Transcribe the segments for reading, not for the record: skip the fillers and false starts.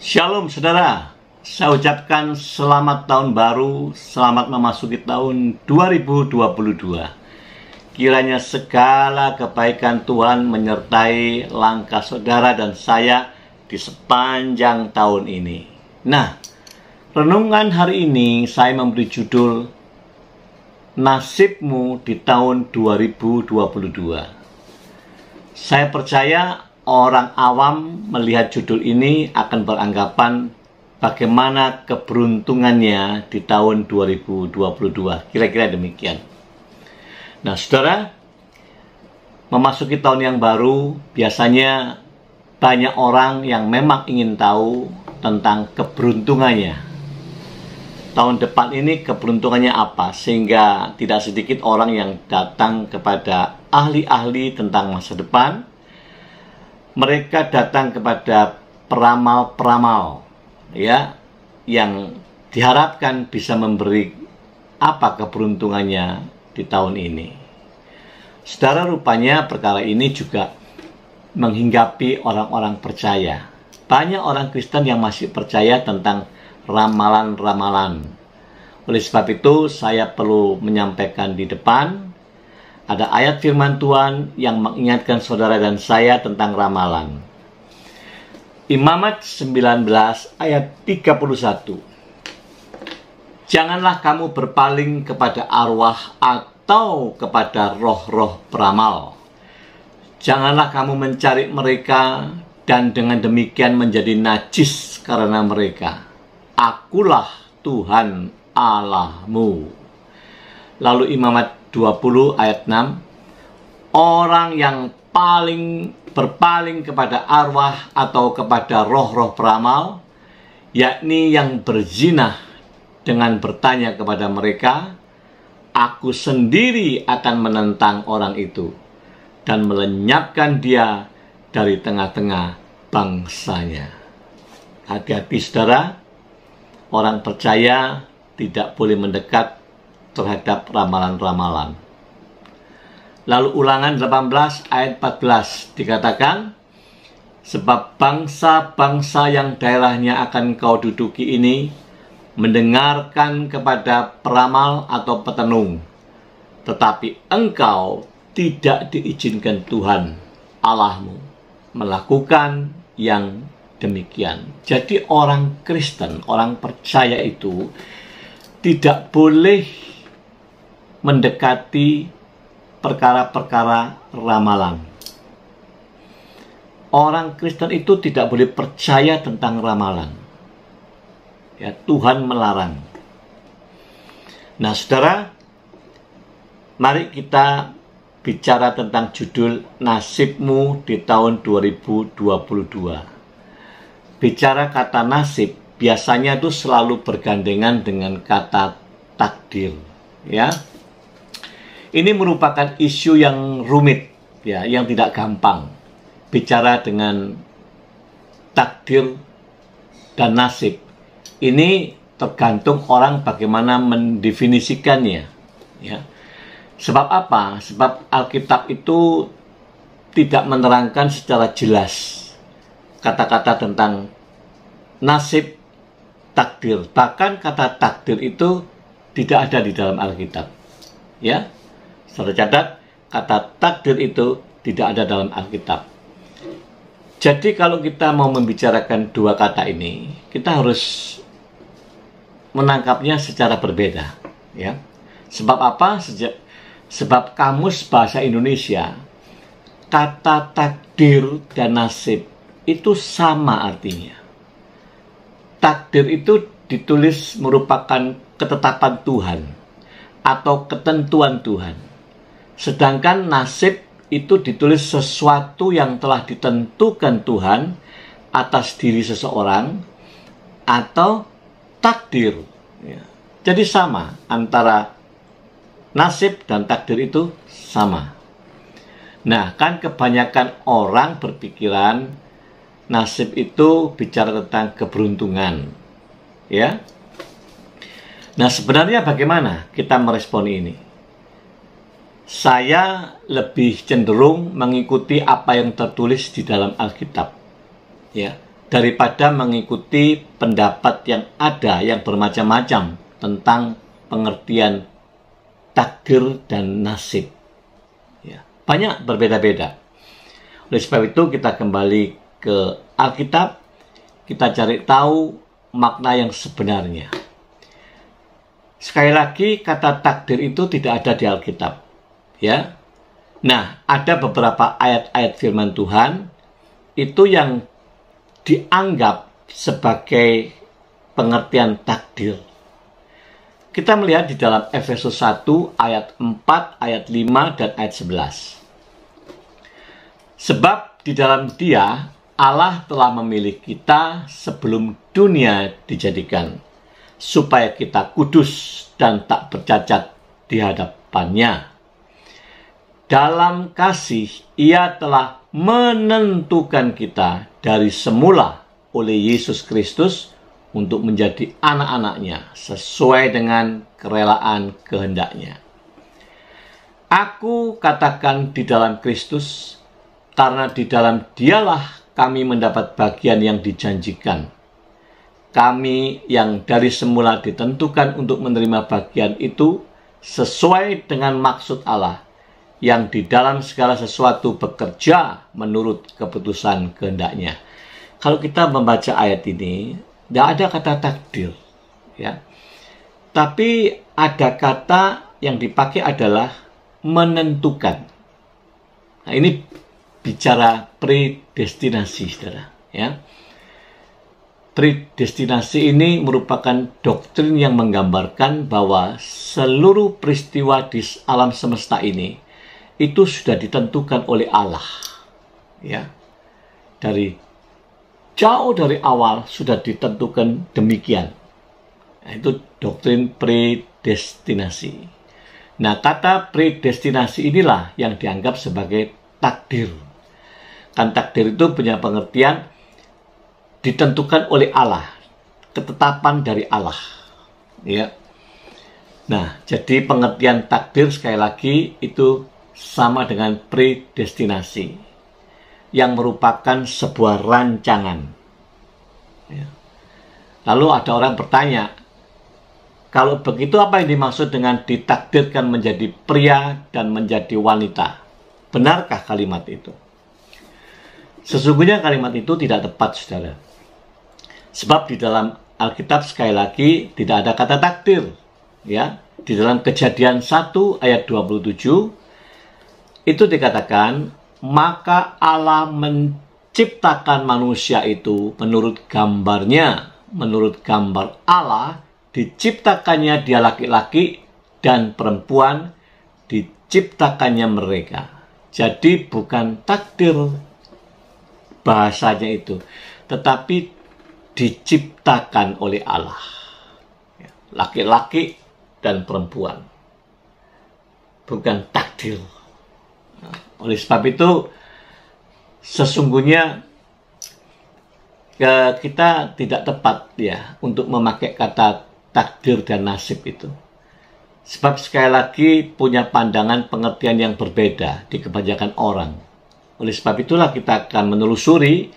Shalom saudara, saya ucapkan selamat tahun baru, selamat memasuki tahun 2022. Kiranya segala kebaikan Tuhan menyertai langkah saudara dan saya di sepanjang tahun ini. Nah, renungan hari ini saya memberi judul Nasibmu di tahun 2022. Saya percaya orang awam melihat judul ini akan beranggapan bagaimana keberuntungannya di tahun 2022. Kira-kira demikian. Nah, saudara, memasuki tahun yang baru, biasanya banyak orang yang memang ingin tahu tentang keberuntungannya. Tahun depan ini keberuntungannya apa? Sehingga tidak sedikit orang yang datang kepada ahli-ahli tentang masa depan. Mereka datang kepada peramal-peramal, ya, yang diharapkan bisa memberi apa keberuntungannya di tahun ini. Saudara, rupanya perkara ini juga menghinggapi orang-orang percaya. Banyak orang Kristen yang masih percaya tentang ramalan-ramalan. Oleh sebab itu, saya perlu menyampaikan di depan ada ayat firman Tuhan yang mengingatkan saudara dan saya tentang ramalan. Imamat 19 ayat 31. Janganlah kamu berpaling kepada arwah atau kepada roh-roh peramal. Janganlah kamu mencari mereka dan dengan demikian menjadi najis karena mereka. Akulah Tuhan Allahmu. Lalu Imamat 20 ayat 6, orang yang berpaling kepada arwah atau kepada roh-roh peramal, yakni yang berzinah dengan bertanya kepada mereka, aku sendiri akan menentang orang itu dan melenyapkan dia dari tengah-tengah bangsanya. Hati-hati saudara, orang percaya tidak boleh mendekat terhadap ramalan-ramalan. Lalu Ulangan 18 ayat 14 dikatakan, sebab bangsa-bangsa yang daerahnya akan kau duduki ini mendengarkan kepada peramal atau petenung, tetapi engkau tidak diizinkan Tuhan Allahmu melakukan yang demikian. Jadi orang Kristen, orang percaya itu tidak boleh mendekati perkara-perkara ramalan. Orang Kristen itu tidak boleh percaya tentang ramalan. Ya, Tuhan melarang. Nah, saudara, mari kita bicara tentang judul nasibmu di tahun 2022. Bicara kata nasib biasanya itu selalu bergandengan dengan kata takdir, ya. Ini merupakan isu yang rumit, ya, yang tidak gampang. Bicara dengan takdir dan nasib. Ini tergantung orang bagaimana mendefinisikannya, ya. Sebab apa? Sebab Alkitab itu tidak menerangkan secara jelas kata-kata tentang nasib, takdir. Bahkan kata takdir itu tidak ada di dalam Alkitab. Ya, saudara catat, kata takdir itu tidak ada dalam Alkitab. Jadi kalau kita mau membicarakan dua kata ini, kita harus menangkapnya secara berbeda, ya. Sebab apa? Sebab kamus bahasa Indonesia, kata takdir dan nasib itu sama artinya. Takdir itu ditulis merupakan ketetapan Tuhan atau ketentuan Tuhan. Sedangkan nasib itu ditulis sesuatu yang telah ditentukan Tuhan atas diri seseorang atau takdir. Ya. Jadi sama antara nasib dan takdir itu sama. Nah, kan kebanyakan orang berpikiran nasib itu bicara tentang keberuntungan. Ya. Nah, sebenarnya bagaimana kita meresponi ini? Saya lebih cenderung mengikuti apa yang tertulis di dalam Alkitab. Ya. Daripada mengikuti pendapat yang ada yang bermacam-macam tentang pengertian takdir dan nasib. Ya, banyak berbeda-beda. Oleh sebab itu kita kembali ke Alkitab, kita cari tahu makna yang sebenarnya. Sekali lagi, kata takdir itu tidak ada di Alkitab. Ya. Nah, ada beberapa ayat-ayat firman Tuhan itu yang dianggap sebagai pengertian takdir. Kita melihat di dalam Efesus 1 ayat 4, ayat 5, dan ayat 11. Sebab di dalam Dia Allah telah memilih kita sebelum dunia dijadikan, supaya kita kudus dan tak bercacat di hadapannya. Dalam kasih Ia telah menentukan kita dari semula oleh Yesus Kristus untuk menjadi anak-anaknya sesuai dengan kerelaan kehendaknya. Aku katakan di dalam Kristus, karena di dalam Dialah kami mendapat bagian yang dijanjikan. Kami yang dari semula ditentukan untuk menerima bagian itu sesuai dengan maksud Allah, yang di dalam segala sesuatu bekerja menurut keputusan kehendaknya. Kalau kita membaca ayat ini, tidak ada kata takdir, ya. Tapi ada kata yang dipakai adalah menentukan. Nah, ini bicara predestinasi, saudara. Ya. Predestinasi ini merupakan doktrin yang menggambarkan bahwa seluruh peristiwa di alam semesta ini itu sudah ditentukan oleh Allah. Ya. Dari jauh dari awal sudah ditentukan demikian. Nah, itu doktrin predestinasi. Nah, kata predestinasi inilah yang dianggap sebagai takdir. Kan takdir itu punya pengertian ditentukan oleh Allah, ketetapan dari Allah. Ya. Nah, jadi pengertian takdir sekali lagi itu sama dengan predestinasi, yang merupakan sebuah rancangan. Ya. Lalu ada orang bertanya, kalau begitu apa yang dimaksud dengan ditakdirkan menjadi pria dan menjadi wanita? Benarkah kalimat itu? Sesungguhnya kalimat itu tidak tepat, saudara. Sebab di dalam Alkitab sekali lagi tidak ada kata takdir. Ya, di dalam Kejadian 1 ayat 27 itu dikatakan, maka Allah menciptakan manusia itu menurut gambarnya, menurut gambar Allah diciptakannya dia laki-laki dan perempuan diciptakannya mereka. Jadi bukan takdir bahasanya itu, tetapi diciptakan oleh Allah. Laki-laki dan perempuan. Bukan takdir. Oleh sebab itu, sesungguhnya kita tidak tepat ya untuk memakai kata takdir dan nasib itu. Sebab sekali lagi punya pandangan pengertian yang berbeda di kebanyakan orang. Oleh sebab itulah kita akan menelusuri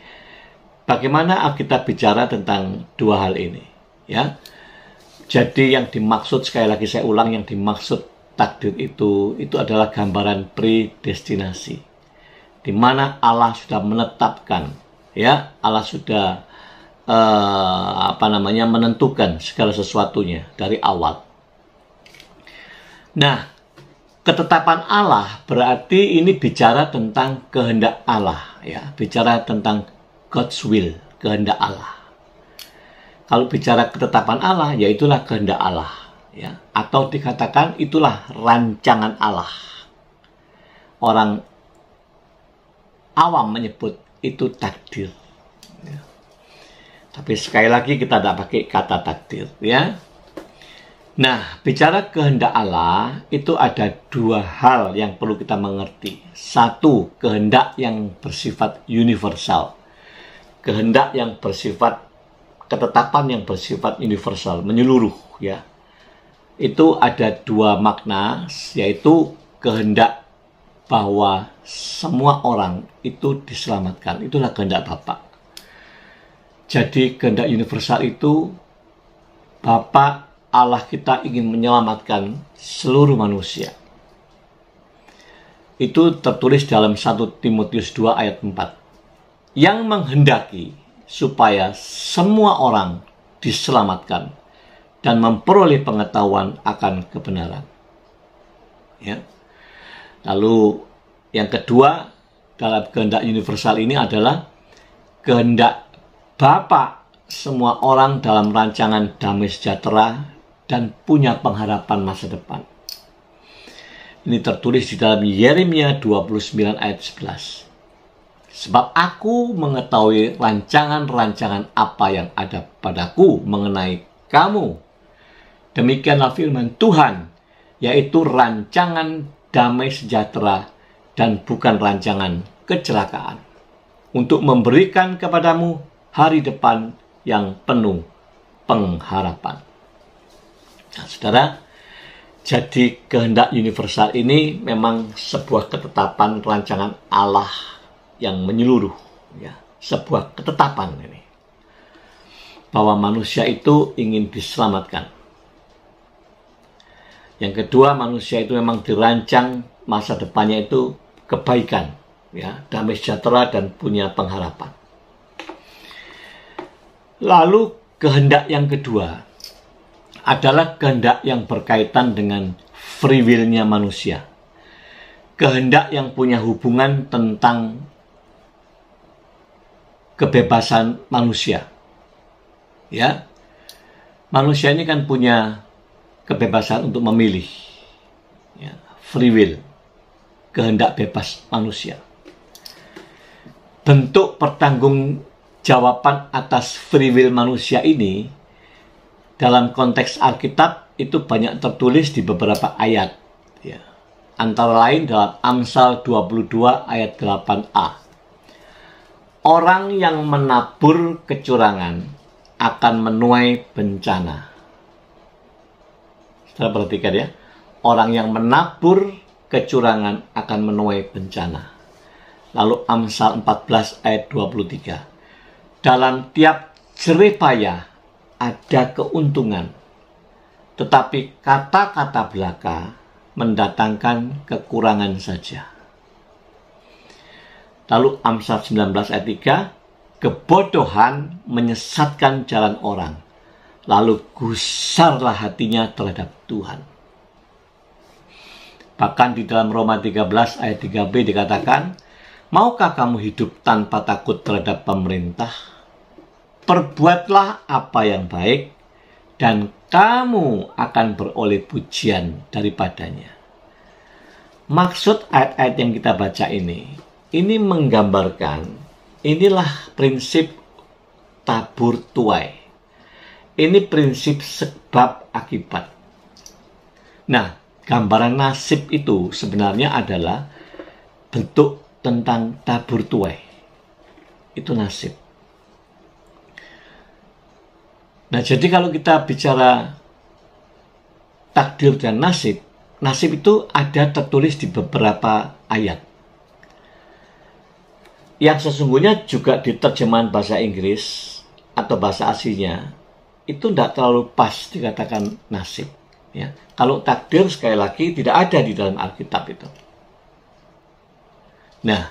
bagaimana Alkitab bicara tentang dua hal ini. Ya. Jadi yang dimaksud, sekali lagi saya ulang, yang dimaksud takdir itu adalah gambaran predestinasi, di mana Allah sudah menetapkan, ya, Allah sudah menentukan segala sesuatunya dari awal. Nah, ketetapan Allah berarti ini bicara tentang kehendak Allah, ya, bicara tentang God's will, kehendak Allah. Kalau bicara ketetapan Allah, ya itulah kehendak Allah, ya, atau dikatakan itulah rancangan Allah. Orang awam menyebut itu takdir. Ya. Tapi sekali lagi kita tidak pakai kata takdir, ya. Nah, bicara kehendak Allah itu ada dua hal yang perlu kita mengerti. Satu, kehendak yang bersifat universal. Kehendak yang bersifat, ketetapan yang bersifat universal, menyeluruh, ya. Itu ada dua makna, yaitu kehendak bahwa semua orang itu diselamatkan. Itulah kehendak Bapa. Jadi kehendak universal itu, Bapa Allah kita ingin menyelamatkan seluruh manusia. Itu tertulis dalam 1 Timotius 2 ayat 4. Yang menghendaki supaya semua orang diselamatkan dan memperoleh pengetahuan akan kebenaran. Ya. Lalu yang kedua dalam kehendak universal ini adalah kehendak Bapa semua orang dalam rancangan damai sejahtera dan punya pengharapan masa depan. Ini tertulis di dalam Yeremia 29 ayat 11. Sebab aku mengetahui rancangan-rancangan apa yang ada padaku mengenai kamu. Demikianlah firman Tuhan, yaitu rancangan damai sejahtera dan bukan rancangan kecelakaan, untuk memberikan kepadamu hari depan yang penuh pengharapan. Nah, saudara, jadi kehendak universal ini memang sebuah ketetapan rancangan Allah yang menyeluruh, ya, sebuah ketetapan ini bahwa manusia itu ingin diselamatkan. Yang kedua, manusia itu memang dirancang masa depannya itu kebaikan, ya, damai sejahtera dan punya pengharapan. Lalu kehendak yang kedua adalah kehendak yang berkaitan dengan free will-nya manusia. Kehendak yang punya hubungan tentang kebebasan manusia. Ya. Manusia ini kan punya kebebasan untuk memilih. Ya, free will. Kehendak bebas manusia. Bentuk pertanggungjawaban atas free will manusia ini dalam konteks Alkitab itu banyak tertulis di beberapa ayat. Ya. Antara lain dalam Amsal 22 ayat 8a. Orang yang menabur kecurangan akan menuai bencana. Saudara perhatikan ya. Orang yang menabur kecurangan akan menuai bencana. Lalu Amsal 14 ayat 23. Dalam tiap jerih payah ada keuntungan, tetapi kata-kata belaka mendatangkan kekurangan saja. Lalu Amsal 19 ayat 3. Kebodohan menyesatkan jalan orang, lalu gusarlah hatinya terhadap Tuhan. Bahkan di dalam Roma 13 ayat 3b dikatakan, maukah kamu hidup tanpa takut terhadap pemerintah? Perbuatlah apa yang baik, dan kamu akan beroleh pujian daripadanya. Maksud ayat-ayat yang kita baca ini menggambarkan, inilah prinsip tabur tuai. Ini prinsip sebab akibat. Nah, gambaran nasib itu sebenarnya adalah bentuk tentang tabur tuai. Itu nasib. Nah, jadi kalau kita bicara takdir dan nasib, nasib itu ada tertulis di beberapa ayat. Yang sesungguhnya juga di terjemahan bahasa Inggris atau bahasa aslinya itu tidak terlalu pas dikatakan nasib. Ya. Kalau takdir sekali lagi tidak ada di dalam Alkitab itu. Nah,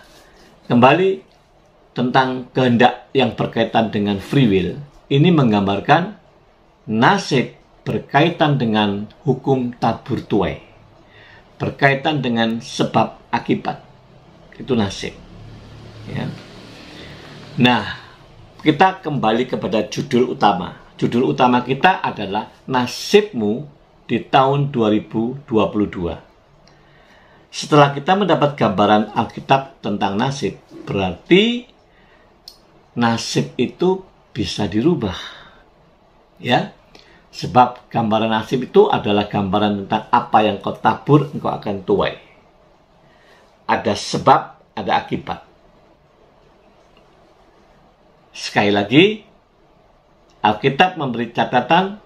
kembali tentang kehendak yang berkaitan dengan free will, ini menggambarkan nasib berkaitan dengan hukum tabur tuai, berkaitan dengan sebab akibat. Itu nasib. Ya. Nah, kita kembali kepada judul utama. Judul utama kita adalah nasibmu di tahun 2022. Setelah kita mendapat gambaran Alkitab tentang nasib, berarti nasib itu bisa dirubah. Ya. Sebab gambaran nasib itu adalah gambaran tentang apa yang kau tabur, engkau akan tuai. Ada sebab, ada akibat. Sekali lagi, Alkitab memberi catatan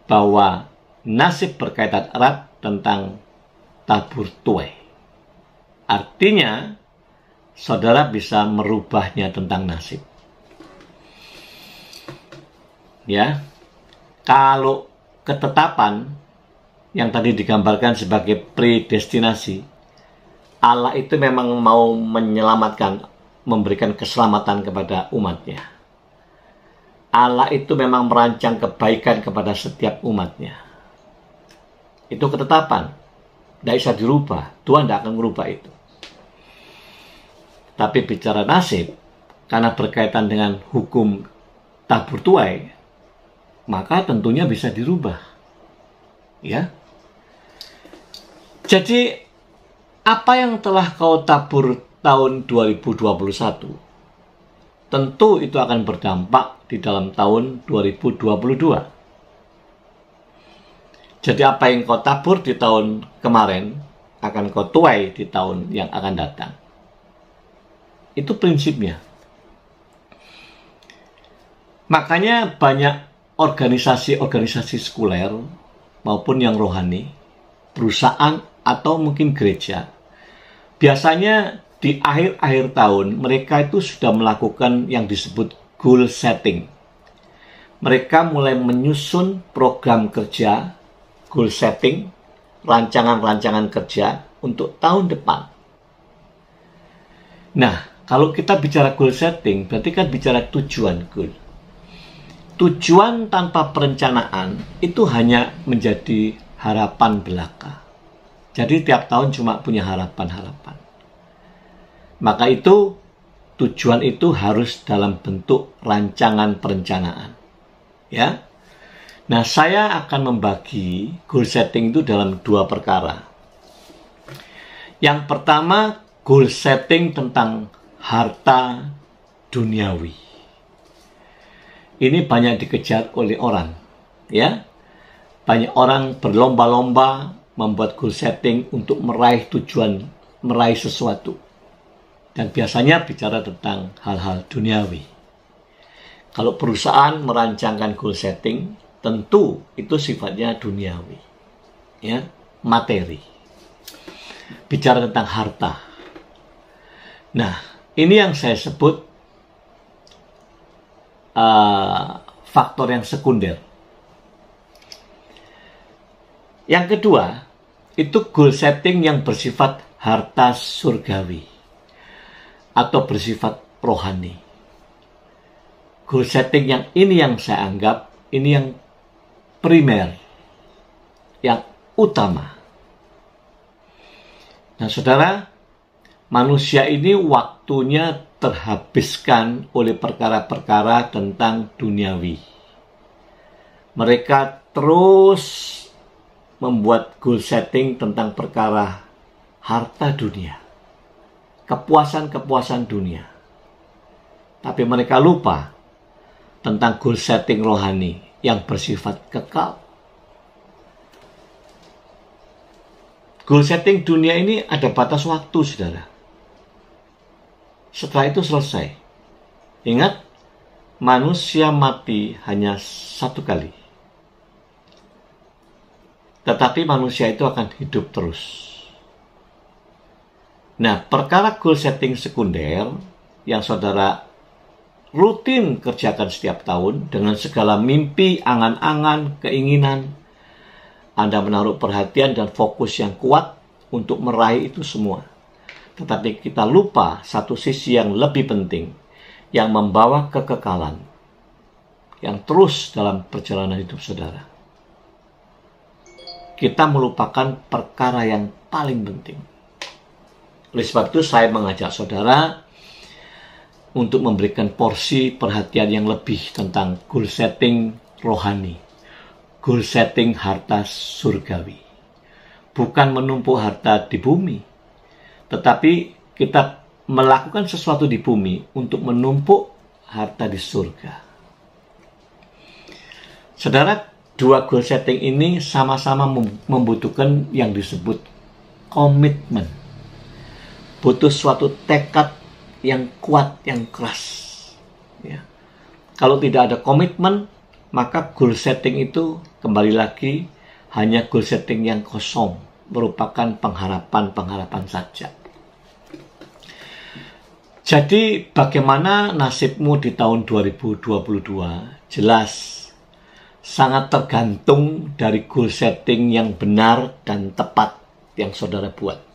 bahwa nasib berkaitan erat tentang tabur tuai. Artinya, saudara bisa merubahnya tentang nasib. Ya, kalau ketetapan yang tadi digambarkan sebagai predestinasi, Allah itu memang mau menyelamatkan, memberikan keselamatan kepada umatnya. Allah itu memang merancang kebaikan kepada setiap umatnya. Itu ketetapan. Tidak bisa dirubah. Tuhan tidak akan merubah itu. Tapi bicara nasib, karena berkaitan dengan hukum tabur tuai, maka tentunya bisa dirubah. Ya. Jadi, apa yang telah kau tabur tahun 2021, tentu itu akan berdampak di dalam tahun 2022. Jadi apa yang kau tabur di tahun kemarin, akan kau tuai di tahun yang akan datang. Itu prinsipnya. Makanya banyak organisasi-organisasi sekuler maupun yang rohani, perusahaan atau mungkin gereja, biasanya di akhir-akhir tahun, mereka itu sudah melakukan yang disebut goal setting. Mereka mulai menyusun program kerja, goal setting, rancangan-rancangan kerja untuk tahun depan. Nah, kalau kita bicara goal setting, berarti kan bicara tujuan goal. Tujuan tanpa perencanaan itu hanya menjadi harapan belaka. Jadi tiap tahun cuma punya harapan-harapan. Maka itu tujuan itu harus dalam bentuk rancangan perencanaan. Ya. Nah, saya akan membagi goal setting itu dalam dua perkara. Yang pertama, goal setting tentang harta duniawi. Ini banyak dikejar oleh orang, ya. Banyak orang berlomba-lomba membuat goal setting untuk meraih tujuan, meraih sesuatu. Dan biasanya bicara tentang hal-hal duniawi. Kalau perusahaan merancangkan goal setting, tentu itu sifatnya duniawi, ya, materi. Bicara tentang harta. Nah, ini yang saya sebut faktor yang sekunder. Yang kedua, itu goal setting yang bersifat harta surgawi atau bersifat rohani. Goal setting yang ini yang saya anggap ini yang primer, yang utama. Nah, saudara, manusia ini waktunya terhabiskan oleh perkara-perkara tentang duniawi. Mereka terus membuat goal setting tentang perkara harta dunia, kepuasan-kepuasan dunia. Tapi mereka lupa tentang goal setting rohani yang bersifat kekal. Goal setting dunia ini ada batas waktu, saudara. Setelah itu selesai. Ingat, manusia mati hanya satu kali. Tetapi manusia itu akan hidup terus. Nah, perkara goal setting sekunder yang saudara rutin kerjakan setiap tahun dengan segala mimpi, angan-angan, keinginan, Anda menaruh perhatian dan fokus yang kuat untuk meraih itu semua. Tetapi kita lupa satu sisi yang lebih penting, yang membawa kekekalan, yang terus dalam perjalanan hidup saudara. Kita melupakan perkara yang paling penting. Oleh sebab itu saya mengajak saudara untuk memberikan porsi perhatian yang lebih tentang goal setting rohani, goal setting harta surgawi. Bukan menumpuk harta di bumi, tetapi kita melakukan sesuatu di bumi untuk menumpuk harta di surga. Saudara, dua goal setting ini sama-sama membutuhkan yang disebut komitmen. Butuh suatu tekad yang kuat, yang keras. Ya. Kalau tidak ada komitmen, maka goal setting itu kembali lagi hanya goal setting yang kosong, merupakan pengharapan-pengharapan saja. Jadi bagaimana nasibmu di tahun 2022? Jelas sangat tergantung dari goal setting yang benar dan tepat yang saudara buat.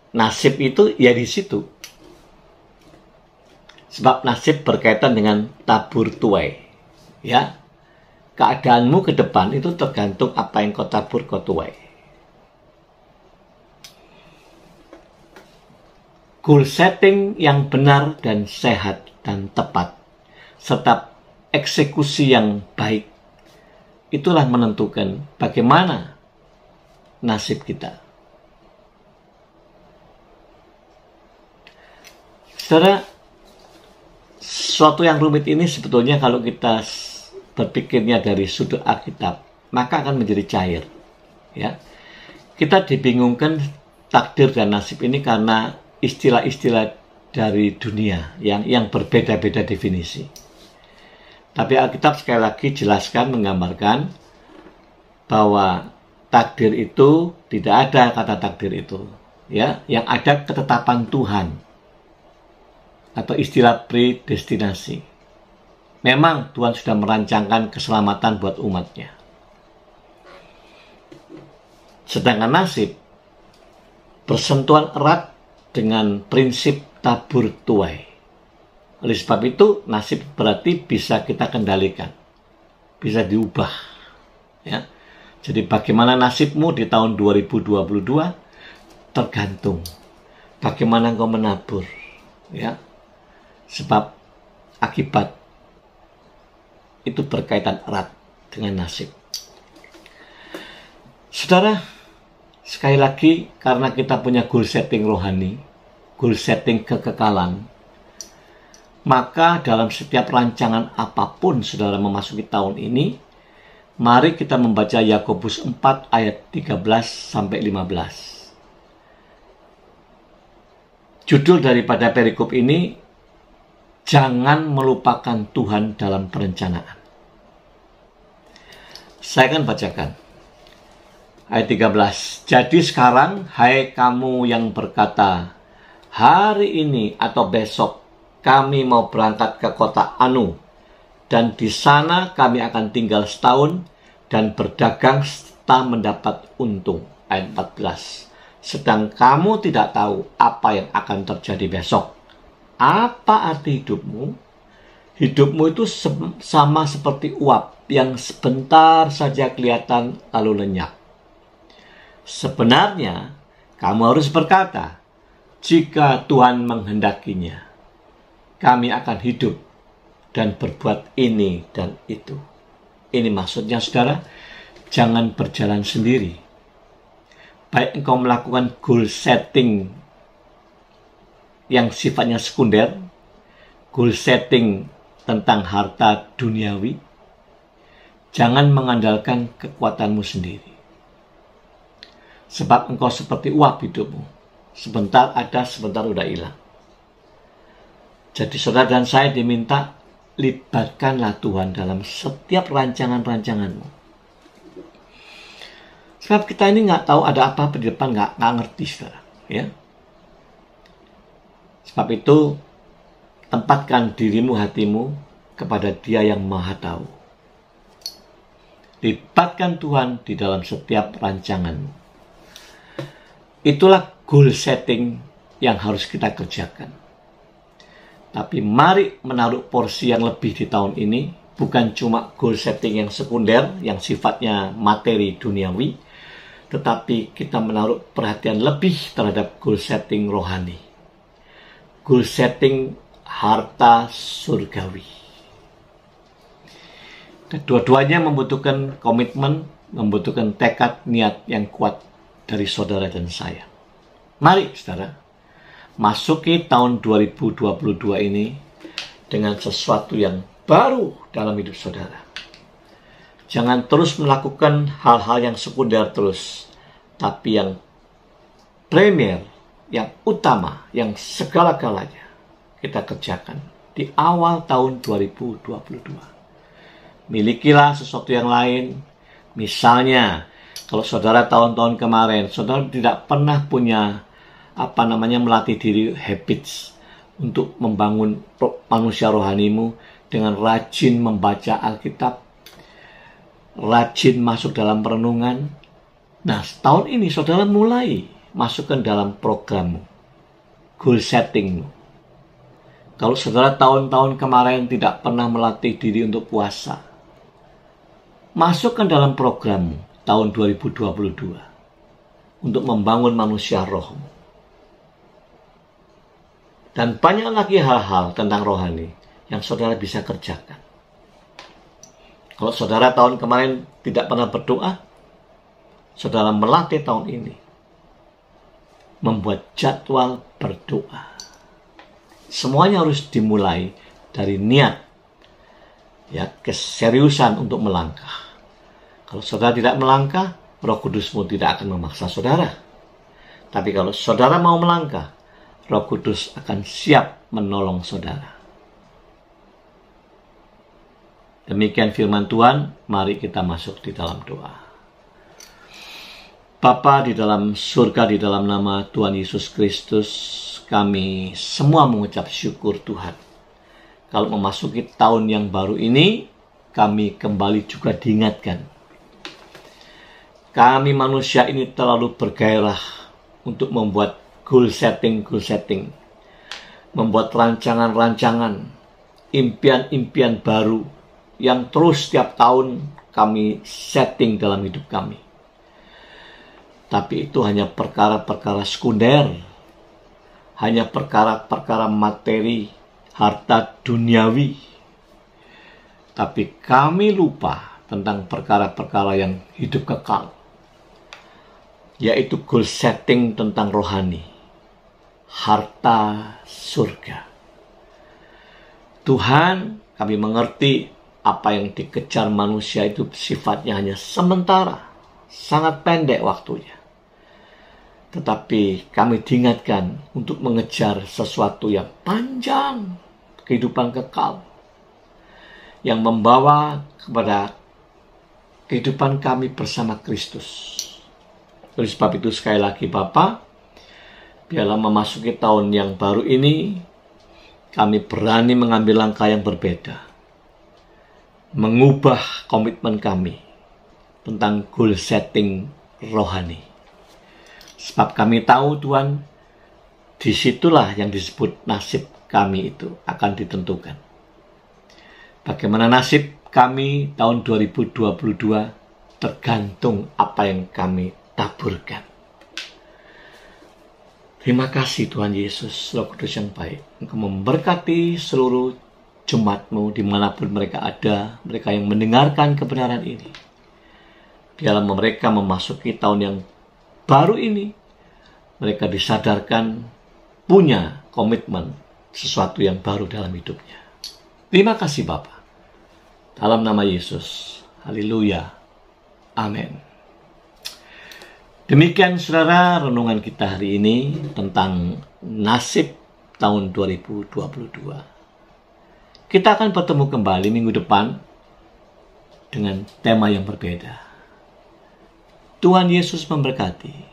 Nasib itu ya di situ. Sebab nasib berkaitan dengan tabur tuai. Ya. Keadaanmu ke depan itu tergantung apa yang kau tabur, kau tuai. Goal setting yang benar dan sehat dan tepat, serta eksekusi yang baik, itulah menentukan bagaimana nasib kita. Saudara, sesuatu yang rumit ini sebetulnya kalau kita berpikirnya dari sudut Alkitab, maka akan menjadi cair. Ya, kita dibingungkan takdir dan nasib ini karena istilah-istilah dari dunia yang berbeda-beda definisi. Tapi Alkitab sekali lagi jelaskan, menggambarkan bahwa takdir itu tidak ada kata takdir itu. Ya, yang ada ketetapan Tuhan atau istilah predestinasi. Memang Tuhan sudah merancangkan keselamatan buat umatnya. Sedangkan nasib bersentuhan erat dengan prinsip tabur tuai. Oleh sebab itu, nasib berarti bisa kita kendalikan. Bisa diubah. Ya. Jadi bagaimana nasibmu di tahun 2022 tergantung bagaimana engkau menabur, ya. Sebab akibat itu berkaitan erat dengan nasib. Saudara, sekali lagi, karena kita punya goal setting rohani, goal setting kekekalan, maka dalam setiap rancangan apapun saudara memasuki tahun ini, mari kita membaca Yakobus 4 ayat 13-15. Judul daripada perikop ini, jangan melupakan Tuhan dalam perencanaan. Saya akan bacakan. Ayat 13. Jadi sekarang, hai kamu yang berkata, hari ini atau besok kami mau berangkat ke kota Anu, dan di sana kami akan tinggal setahun dan berdagang serta mendapat untung. Ayat 14. Sedang kamu tidak tahu apa yang akan terjadi besok. Apa arti hidupmu? Hidupmu itu sama seperti uap yang sebentar saja kelihatan lalu lenyap. Sebenarnya, kamu harus berkata, jika Tuhan menghendakinya, kami akan hidup dan berbuat ini dan itu. Ini maksudnya, saudara, jangan berjalan sendiri. Baik engkau melakukan goal setting yang sifatnya sekunder, goal setting tentang harta duniawi, jangan mengandalkan kekuatanmu sendiri. Sebab engkau seperti uap hidupmu. Sebentar ada, sebentar udah hilang. Jadi saudara dan saya diminta, libatkanlah Tuhan dalam setiap rancangan-rancanganmu. Sebab kita ini nggak tahu ada apa di depan, nggak ngerti, saudara. Ya. Sebab itu, tempatkan dirimu, hatimu kepada Dia yang Maha Tahu. Libatkan Tuhan di dalam setiap rancanganmu. Itulah goal setting yang harus kita kerjakan. Tapi mari menaruh porsi yang lebih di tahun ini, bukan cuma goal setting yang sekunder, yang sifatnya materi duniawi, tetapi kita menaruh perhatian lebih terhadap goal setting rohani. Goal setting harta surgawi. Dua-duanya membutuhkan komitmen, membutuhkan tekad, niat yang kuat dari saudara dan saya. Mari, saudara, masuki tahun 2022 ini dengan sesuatu yang baru dalam hidup saudara. Jangan terus melakukan hal-hal yang sekunder terus, tapi yang premier, yang utama, yang segala-galanya kita kerjakan di awal tahun 2022. Milikilah sesuatu yang lain. Misalnya, kalau saudara tahun-tahun kemarin, saudara tidak pernah punya melatih diri habits untuk membangun manusia rohanimu dengan rajin membaca Alkitab, rajin masuk dalam perenungan. Nah, tahun ini saudara mulai masukkan dalam programmu, goal settingmu. Kalau saudara tahun-tahun kemarin tidak pernah melatih diri untuk puasa, masukkan dalam programmu tahun 2022 untuk membangun manusia rohmu. Dan banyak lagi hal-hal tentang rohani yang saudara bisa kerjakan. Kalau saudara tahun kemarin tidak pernah berdoa, saudara melatih tahun ini membuat jadwal berdoa. Semuanya harus dimulai dari niat, ya, keseriusan untuk melangkah. Kalau saudara tidak melangkah, Roh Kudusmu tidak akan memaksa saudara. Tapi kalau saudara mau melangkah, Roh Kudus akan siap menolong saudara. Demikian firman Tuhan, mari kita masuk di dalam doa. Bapa di dalam surga, di dalam nama Tuhan Yesus Kristus, kami semua mengucap syukur Tuhan. Kalau memasuki tahun yang baru ini, kami kembali juga diingatkan. Kami manusia ini terlalu bergairah untuk membuat goal setting, membuat rancangan-rancangan, impian-impian baru yang terus setiap tahun kami setting dalam hidup kami. Tapi itu hanya perkara-perkara sekunder, hanya perkara-perkara materi, harta duniawi. Tapi kami lupa tentang perkara-perkara yang hidup kekal, yaitu goal setting tentang rohani, harta surga. Tuhan, kami mengerti apa yang dikejar manusia itu sifatnya hanya sementara, sangat pendek waktunya. Tetapi kami diingatkan untuk mengejar sesuatu yang panjang, kehidupan kekal, yang membawa kepada kehidupan kami bersama Kristus. Oleh sebab itu sekali lagi Bapa, biarlah memasuki tahun yang baru ini, kami berani mengambil langkah yang berbeda, mengubah komitmen kami tentang goal setting rohani. Sebab kami tahu Tuhan, disitulah yang disebut nasib kami itu akan ditentukan. Bagaimana nasib kami tahun 2022 tergantung apa yang kami taburkan. Terima kasih Tuhan Yesus, Roh Kudus yang baik. Engkau memberkati seluruh jemaat-Mu dimanapun mereka ada, mereka yang mendengarkan kebenaran ini. Biarlah mereka memasuki tahun yang baru ini, mereka disadarkan punya komitmen sesuatu yang baru dalam hidupnya. Terima kasih Bapa. Dalam nama Yesus. Haleluya. Amin. Demikian saudara renungan kita hari ini tentang nasib tahun 2022. Kita akan bertemu kembali minggu depan dengan tema yang berbeda. Tuhan Yesus memberkati.